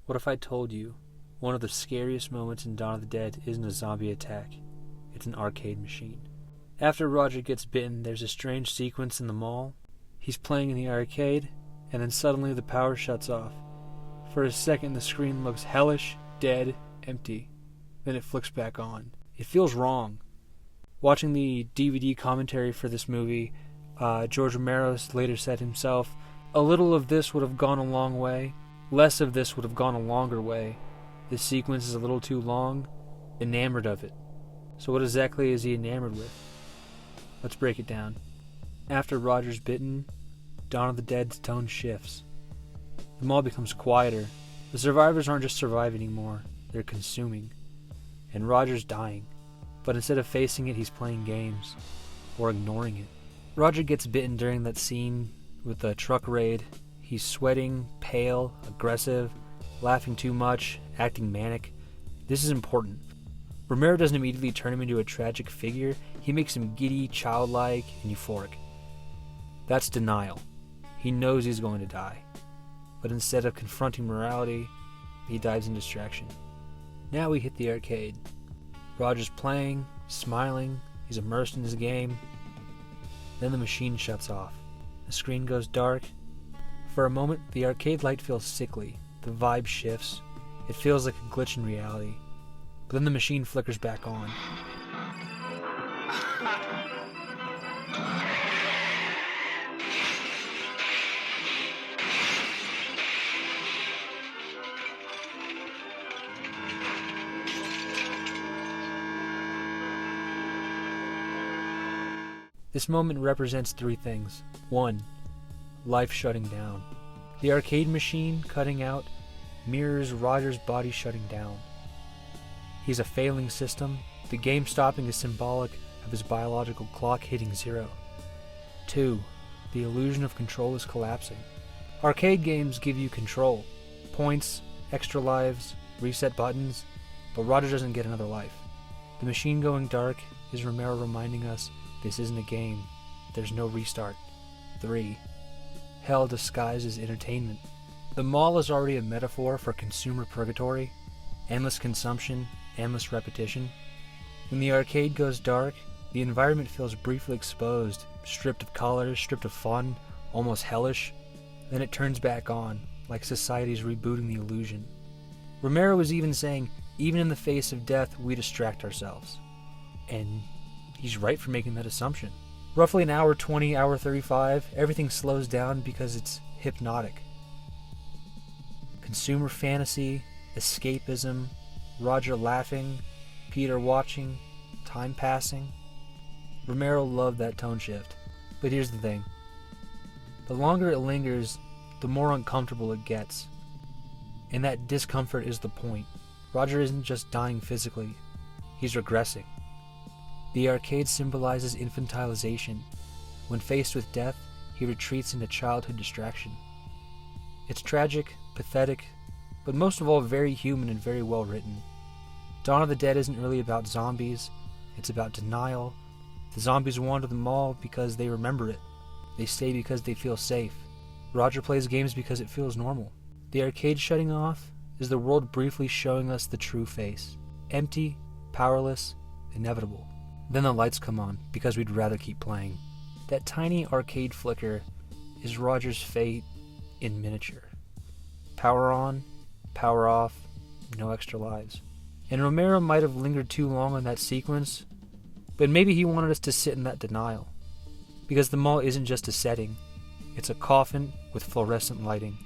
What if I told you one of the scariest moments in Dawn of the Dead isn't a zombie attack, it's an arcade machine? After Roger gets bitten, there's a strange sequence in the mall. He's playing in the arcade, and then suddenly the power shuts off. For a second the screen looks hellish, dead, empty. Then it flicks back on. It feels wrong. Watching the DVD commentary for this movie, George Romero later said himself, "A little of this would have gone a long way. Less of this would have gone a longer way. This sequence is a little too long. Enamored of it." So what exactly is he enamored with? Let's break it down. After Roger's bitten, Dawn of the Dead's tone shifts. The mall becomes quieter. The survivors aren't just surviving anymore, they're consuming. And Roger's dying. But instead of facing it, he's playing games. Or ignoring it. Roger gets bitten during that scene with the truck raid. He's sweating, pale, aggressive, laughing too much, acting manic. This is important. Romero doesn't immediately turn him into a tragic figure. He makes him giddy, childlike, and euphoric. That's denial. He knows he's going to die. But instead of confronting morality, he dives in distraction. Now we hit the arcade. Roger's playing, smiling, he's immersed in his game. Then the machine shuts off. The screen goes dark. For a moment, the arcade light feels sickly. The vibe shifts. It feels like a glitch in reality. But then the machine flickers back on. This moment represents three things. 1. Life shutting down. The arcade machine cutting out mirrors Roger's body shutting down. He's a failing system. The game stopping is symbolic of his biological clock hitting 0. 2. The illusion of control is collapsing. Arcade games give you control. Points, extra lives, reset buttons, but Roger doesn't get another life. The machine going dark is Romero reminding us this isn't a game. There's no restart. 3. Hell disguised as entertainment. The mall is already a metaphor for consumer purgatory, endless consumption, endless repetition. When the arcade goes dark, the environment feels briefly exposed, stripped of color, stripped of fun, almost hellish. Then it turns back on, like society's rebooting the illusion. Romero was even saying, even in the face of death, we distract ourselves. And he's right for making that assumption. Roughly an hour 20, hour 35, everything slows down because it's hypnotic. Consumer fantasy, escapism, Roger laughing, Peter watching, time passing. Romero loved that tone shift. But here's the thing. The longer it lingers, the more uncomfortable it gets. And that discomfort is the point. Roger isn't just dying physically, he's regressing. The arcade symbolizes infantilization. When faced with death, he retreats into childhood distraction. It's tragic, pathetic, but most of all very human and very well written. Dawn of the Dead isn't really about zombies, it's about denial. The zombies wander the mall because they remember it. They stay because they feel safe. Roger plays games because it feels normal. The arcade shutting off is the world briefly showing us the true face. Empty, powerless, inevitable. Then the lights come on because we'd rather keep playing. That tiny arcade flicker is Roger's fate in miniature. Power on, power off, no extra lives. And Romero might have lingered too long on that sequence, but maybe he wanted us to sit in that denial. Because the mall isn't just a setting, it's a coffin with fluorescent lighting.